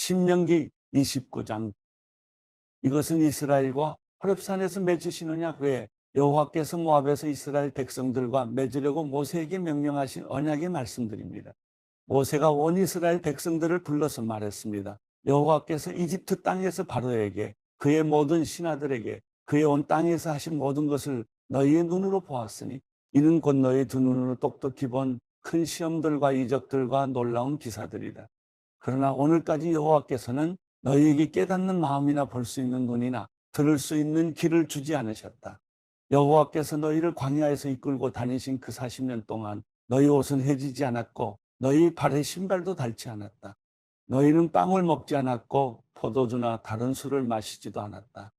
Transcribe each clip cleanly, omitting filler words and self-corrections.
신명기 29장. 이것은 이스라엘과 호렙산에서 맺으신 언약궤에 여호와께서 모압에서 이스라엘 백성들과 맺으려고 모세에게 명령하신 언약의 말씀들입니다. 모세가 온 이스라엘 백성들을 불러서 말했습니다. 여호와께서 이집트 땅에서 바로에게 그의 모든 신하들에게 그의 온 땅에서 하신 모든 것을 너희의 눈으로 보았으니 이는 곧 너희 두 눈으로 똑똑히 본 큰 시험들과 이적들과 놀라운 기사들이다. 그러나 오늘까지 여호와께서는 너희에게 깨닫는 마음이나 볼 수 있는 눈이나 들을 수 있는 귀를 주지 않으셨다. 여호와께서 너희를 광야에서 이끌고 다니신 그 40년 동안 너희 옷은 해지지 않았고 너희 발에 신발도 닳지 않았다. 너희는 빵을 먹지 않았고 포도주나 다른 술을 마시지도 않았다.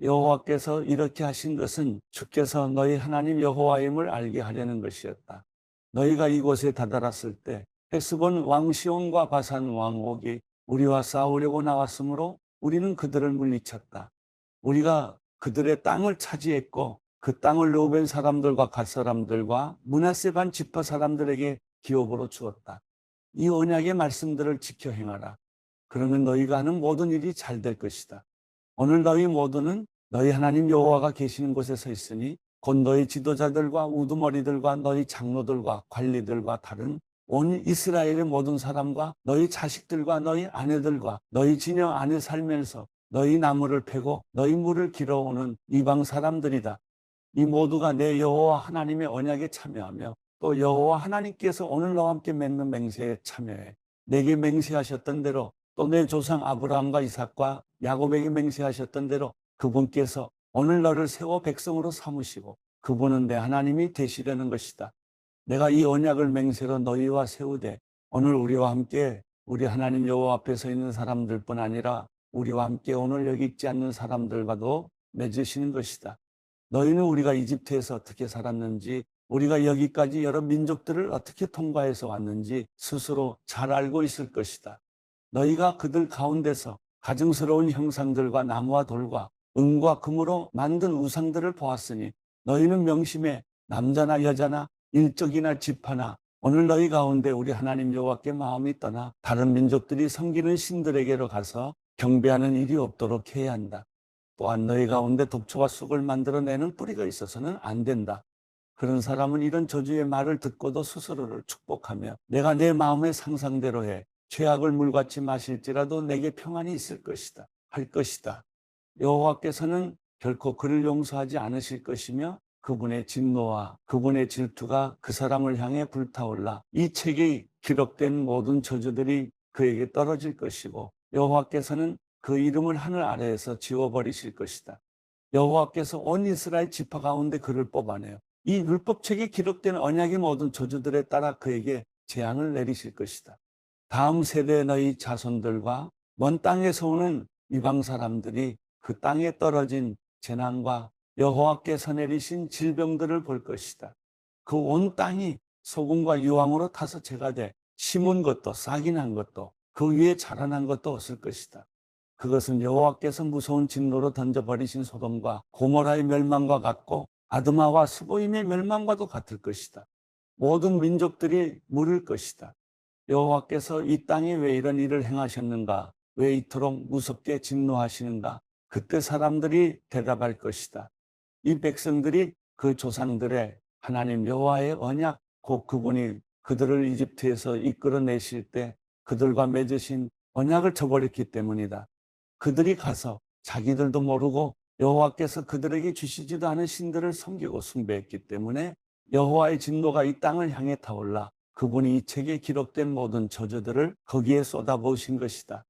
여호와께서 이렇게 하신 것은 주께서 너희 하나님 여호와임을 알게 하려는 것이었다. 너희가 이곳에 다다랐을 때 헤스본 왕 시온과 바산 왕 옥이 우리와 싸우려고 나왔으므로 우리는 그들을 물리쳤다. 우리가 그들의 땅을 차지했고 그 땅을 르우벤 사람들과 갓 사람들과 므낫세 반 지파 사람들에게 기업으로 주었다. 이 언약의 말씀들을 지켜 행하라. 그러면 너희가 하는 모든 일이 잘 될 것이다. 오늘 너희 모두는 너희 하나님 여호와가 계시는 곳에 서 있으니 곧 너희 지도자들과 우두머리들과 너희 장로들과 관리들과 다른 온 이스라엘의 모든 사람과 너희 자식들과 너희 아내들과 너희 지녀 안에 살면서 너희 나무를 패고 너희 물을 길어오는 이방 사람들이다. 이 모두가 내 여호와 하나님의 언약에 참여하며 또 여호와 하나님께서 오늘 너와 함께 맺는 맹세에 참여해 내게 맹세하셨던 대로 또 내 조상 아브라함과 이삭과 야곱에게 맹세하셨던 대로 그분께서 오늘 너를 세워 백성으로 삼으시고 그분은 내 하나님이 되시려는 것이다. 내가 이 언약을 맹세로 너희와 세우되 오늘 우리와 함께 우리 하나님 여호와 앞에 서 있는 사람들뿐 아니라 우리와 함께 오늘 여기 있지 않는 사람들과도 맺으시는 것이다. 너희는 우리가 이집트에서 어떻게 살았는지 우리가 여기까지 여러 민족들을 어떻게 통과해서 왔는지 스스로 잘 알고 있을 것이다. 너희가 그들 가운데서 가증스러운 형상들과 나무와 돌과 은과 금으로 만든 우상들을 보았으니 너희는 명심해 남자나 여자나 일적이나 집하나 오늘 너희 가운데 우리 하나님 여호와께 마음이 떠나 다른 민족들이 섬기는 신들에게로 가서 경배하는 일이 없도록 해야 한다. 또한 너희 가운데 독초와 쑥을 만들어내는 뿌리가 있어서는 안 된다. 그런 사람은 이런 저주의 말을 듣고도 스스로를 축복하며 내가 내 마음의 상상대로 해 죄악을 물같이 마실지라도 내게 평안이 있을 것이다. 할 것이다. 여호와께서는 결코 그를 용서하지 않으실 것이며 그분의 진노와 그분의 질투가 그 사람을 향해 불타올라 이 책에 기록된 모든 저주들이 그에게 떨어질 것이고 여호와께서는 그 이름을 하늘 아래에서 지워버리실 것이다. 여호와께서 온 이스라엘 지파 가운데 그를 뽑아내요. 이 율법책에 기록된 언약의 모든 저주들에 따라 그에게 재앙을 내리실 것이다. 다음 세대 너희 자손들과 먼 땅에서 오는 이방 사람들이 그 땅에 떨어진 재난과 여호와께서 내리신 질병들을 볼 것이다. 그 온 땅이 소금과 유황으로 타서 재가 돼 심은 것도 싹이 난 것도 그 위에 자라난 것도 없을 것이다. 그것은 여호와께서 무서운 진노로 던져버리신 소돔과 고모라의 멸망과 같고 아드마와 스보임의 멸망과도 같을 것이다. 모든 민족들이 물을 것이다. 여호와께서 이 땅에 왜 이런 일을 행하셨는가? 왜 이토록 무섭게 진노하시는가? 그때 사람들이 대답할 것이다. 이 백성들이 그 조상들의 하나님 여호와의 언약, 곧 그분이 그들을 이집트에서 이끌어내실 때 그들과 맺으신 언약을 저버렸기 때문이다. 그들이 가서 자기들도 모르고 여호와께서 그들에게 주시지도 않은 신들을 섬기고 숭배했기 때문에 여호와의 진노가 이 땅을 향해 타올라 그분이 이 책에 기록된 모든 저주들을 거기에 쏟아부으신 것이다.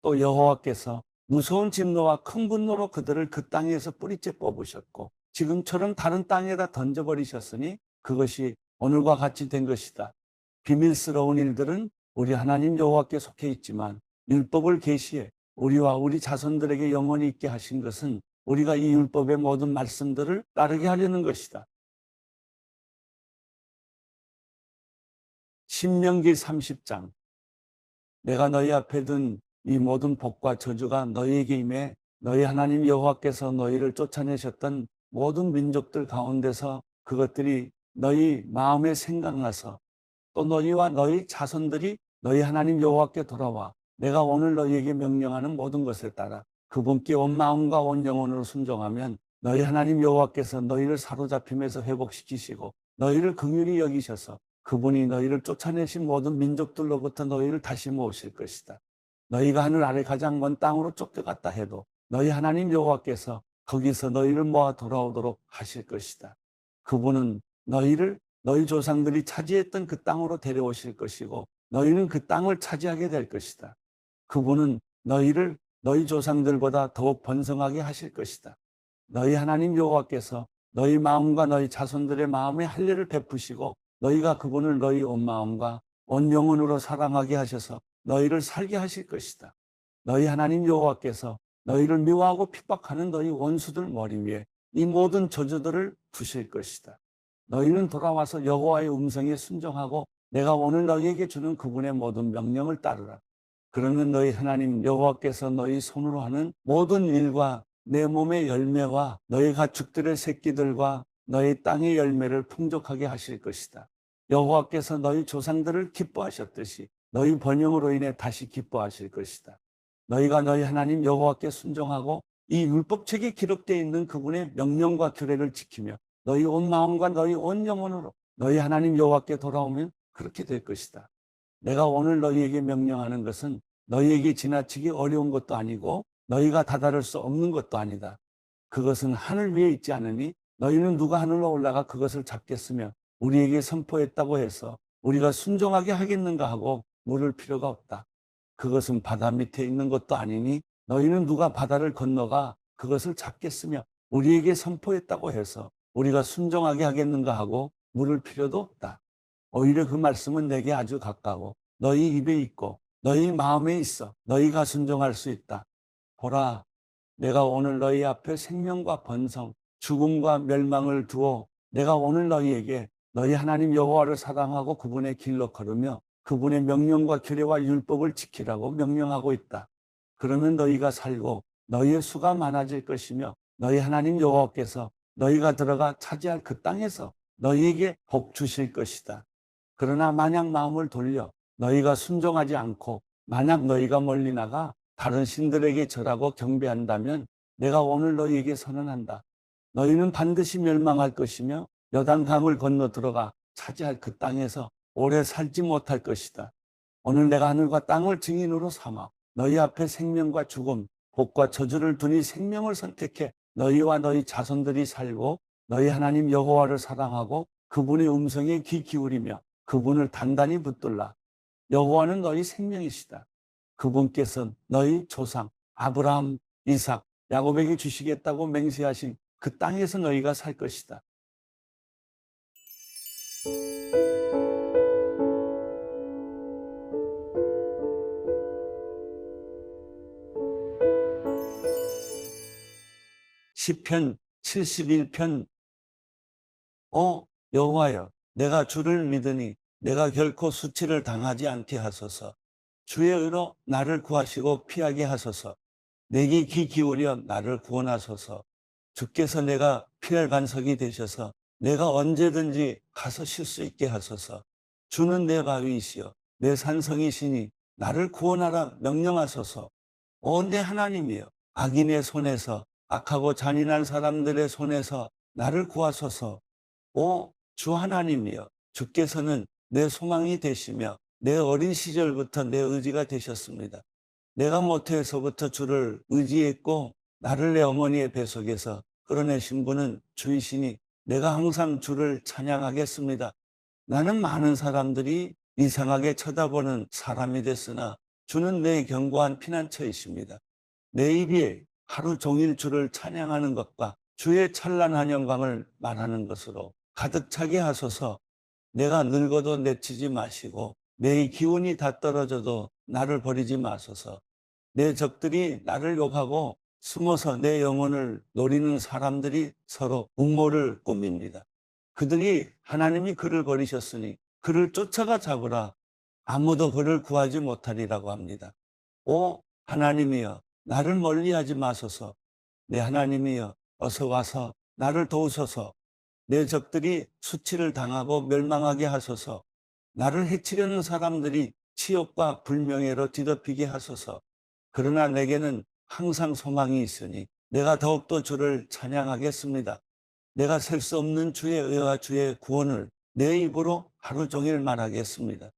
또 여호와께서 무서운 진노와 큰 분노로 그들을 그 땅에서 뿌리째 뽑으셨고 지금처럼 다른 땅에다 던져버리셨으니 그것이 오늘과 같이 된 것이다. 비밀스러운 일들은 우리 하나님 여호와께 속해 있지만 율법을 계시해 우리와 우리 자손들에게 영원히 있게 하신 것은 우리가 이 율법의 모든 말씀들을 따르게 하려는 것이다. 신명기 30장. 내가 너희 앞에 둔 이 모든 복과 저주가 너희에게 임해 너희 하나님 여호와께서 너희를 쫓아내셨던 모든 민족들 가운데서 그것들이 너희 마음에 생각나서 또 너희와 너희 자손들이 너희 하나님 여호와께 돌아와 내가 오늘 너희에게 명령하는 모든 것에 따라 그분께 온 마음과 온 영혼으로 순종하면 너희 하나님 여호와께서 너희를 사로잡힘에서 회복시키시고 너희를 긍휼히 여기셔서 그분이 너희를 쫓아내신 모든 민족들로부터 너희를 다시 모으실 것이다. 너희가 하늘 아래 가장 먼 땅으로 쫓겨갔다 해도 너희 하나님 여호와께서 거기서 너희를 모아 돌아오도록 하실 것이다. 그분은 너희를 너희 조상들이 차지했던 그 땅으로 데려오실 것이고 너희는 그 땅을 차지하게 될 것이다. 그분은 너희를 너희 조상들보다 더욱 번성하게 하실 것이다. 너희 하나님 여호와께서 너희 마음과 너희 자손들의 마음에 할례를 베푸시고 너희가 그분을 너희 온 마음과 온 영혼으로 사랑하게 하셔서 너희를 살게 하실 것이다. 너희 하나님 여호와께서 너희를 미워하고 핍박하는 너희 원수들 머리 위에 이 모든 저주들을 부실 것이다. 너희는 돌아와서 여호와의 음성에 순종하고 내가 오늘 너희에게 주는 그분의 모든 명령을 따르라. 그러면 너희 하나님 여호와께서 너희 손으로 하는 모든 일과 내 몸의 열매와 너희 가축들의 새끼들과 너희 땅의 열매를 풍족하게 하실 것이다. 여호와께서 너희 조상들을 기뻐하셨듯이 너희 번영으로 인해 다시 기뻐하실 것이다. 너희가 너희 하나님 여호와께 순종하고 이 율법책에 기록되어 있는 그분의 명령과 규례를 지키며 너희 온 마음과 너희 온 영혼으로 너희 하나님 여호와께 돌아오면 그렇게 될 것이다. 내가 오늘 너희에게 명령하는 것은 너희에게 지나치기 어려운 것도 아니고 너희가 다다를 수 없는 것도 아니다. 그것은 하늘 위에 있지 않으니 너희는 누가 하늘로 올라가 그것을 잡겠으며 우리에게 선포했다고 해서 우리가 순종하게 하겠는가 하고 물을 필요가 없다. 그것은 바다 밑에 있는 것도 아니니 너희는 누가 바다를 건너가 그것을 잡겠으며 우리에게 선포했다고 해서 우리가 순종하게 하겠는가 하고 물을 필요도 없다. 오히려 그 말씀은 내게 아주 가까워 너희 입에 있고 너희 마음에 있어 너희가 순종할 수 있다. 보라, 내가 오늘 너희 앞에 생명과 번성, 죽음과 멸망을 두어 내가 오늘 너희에게 너희 하나님 여호와를 사랑하고 그분의 길로 걸으며 그분의 명령과 규례와 율법을 지키라고 명령하고 있다. 그러면 너희가 살고 너희의 수가 많아질 것이며 너희 하나님 여호와께서 너희가 들어가 차지할 그 땅에서 너희에게 복 주실 것이다. 그러나 만약 마음을 돌려 너희가 순종하지 않고 만약 너희가 멀리 나가 다른 신들에게 절하고 경배한다면 내가 오늘 너희에게 선언한다. 너희는 반드시 멸망할 것이며 여단강을 건너 들어가 차지할 그 땅에서 오래 살지 못할 것이다. 오늘 내가 하늘과 땅을 증인으로 삼아 너희 앞에 생명과 죽음, 복과 저주를 두니 생명을 선택해 너희와 너희 자손들이 살고 너희 하나님 여호와를 사랑하고 그분의 음성에 귀 기울이며 그분을 단단히 붙들라. 여호와는 너희 생명이시다. 그분께서 너희 조상 아브라함, 이삭, 야곱에게 주시겠다고 맹세하신 그 땅에서 너희가 살 것이다. 시편 71편. 여호와여, 내가 주를 믿으니 내가 결코 수치를 당하지 않게 하소서. 주의 의로 나를 구하시고 피하게 하소서. 내게 귀 기울여 나를 구원하소서. 주께서 내가 피할 반석이 되셔서 내가 언제든지 가서 쉴 수 있게 하소서. 주는 내 바위이시여 내 산성이시니 나를 구원하라 명령하소서. 내 하나님이여, 악인의 손에서 악하고 잔인한 사람들의 손에서 나를 구하소서. 주 하나님이여, 주께서는 내 소망이 되시며 내 어린 시절부터 내 의지가 되셨습니다. 내가 모태에서부터 주를 의지했고 나를 내 어머니의 뱃속에서 끌어내신 분은 주이시니 내가 항상 주를 찬양하겠습니다. 나는 많은 사람들이 이상하게 쳐다보는 사람이 됐으나 주는 내 견고한 피난처이십니다. 내 입이 하루 종일 주를 찬양하는 것과 주의 찬란한 영광을 말하는 것으로 가득 차게 하소서. 내가 늙어도 내치지 마시고 내 기운이 다 떨어져도 나를 버리지 마소서. 내 적들이 나를 욕하고 숨어서 내 영혼을 노리는 사람들이 서로 음모를 꾸밉니다. 그들이 하나님이 그를 버리셨으니 그를 쫓아가 잡으라. 아무도 그를 구하지 못하리라고 합니다. 하나님이여, 나를 멀리하지 마소서. 내 하나님이여, 어서 와서 나를 도우소서. 내 적들이 수치를 당하고 멸망하게 하소서. 나를 해치려는 사람들이 치욕과 불명예로 뒤덮이게 하소서. 그러나 내게는 항상 소망이 있으니 내가 더욱더 주를 찬양하겠습니다. 내가 셀 수 없는 주의 의와 주의 구원을 내 입으로 하루 종일 말하겠습니다.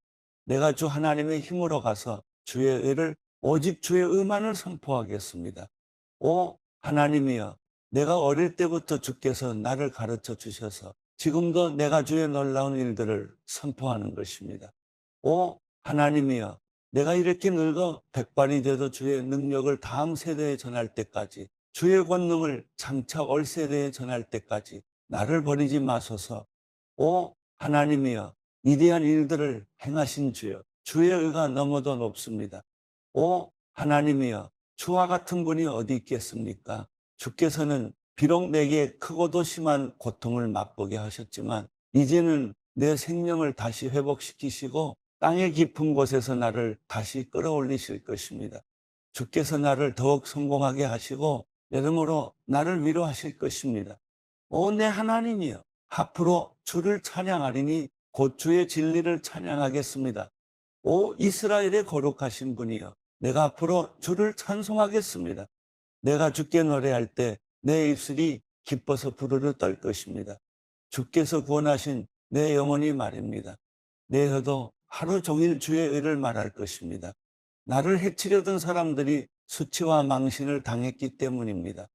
내가 주 하나님의 힘으로 가서 주의 의를 오직 주의 의만을 선포하겠습니다. 오 하나님이여, 내가 어릴 때부터 주께서 나를 가르쳐 주셔서 지금도 내가 주의 놀라운 일들을 선포하는 것입니다. 오 하나님이여, 내가 이렇게 늙어 백발이 돼도 주의 능력을 다음 세대에 전할 때까지, 주의 권능을 장차 올 세대에 전할 때까지 나를 버리지 마소서. 오 하나님이여, 위대한 일들을 행하신 주여, 주의 의가 너무도 높습니다. 오 하나님이여, 주와 같은 분이 어디 있겠습니까? 주께서는 비록 내게 크고도 심한 고통을 맛보게 하셨지만 이제는 내 생명을 다시 회복시키시고 땅의 깊은 곳에서 나를 다시 끌어올리실 것입니다. 주께서 나를 더욱 성공하게 하시고 여러모로 나를 위로하실 것입니다. 오 내 하나님이여, 앞으로 주를 찬양하리니 곧 주의 진리를 찬양하겠습니다. 오 이스라엘의 거룩하신 분이여, 내가 앞으로 주를 찬송하겠습니다. 내가 주께 노래할 때 내 입술이 기뻐서 부르르 떨 것입니다. 주께서 구원하신 내 영혼이 말입니다. 내 혀도 하루 종일 주의 의를 말할 것입니다. 나를 해치려던 사람들이 수치와 망신을 당했기 때문입니다.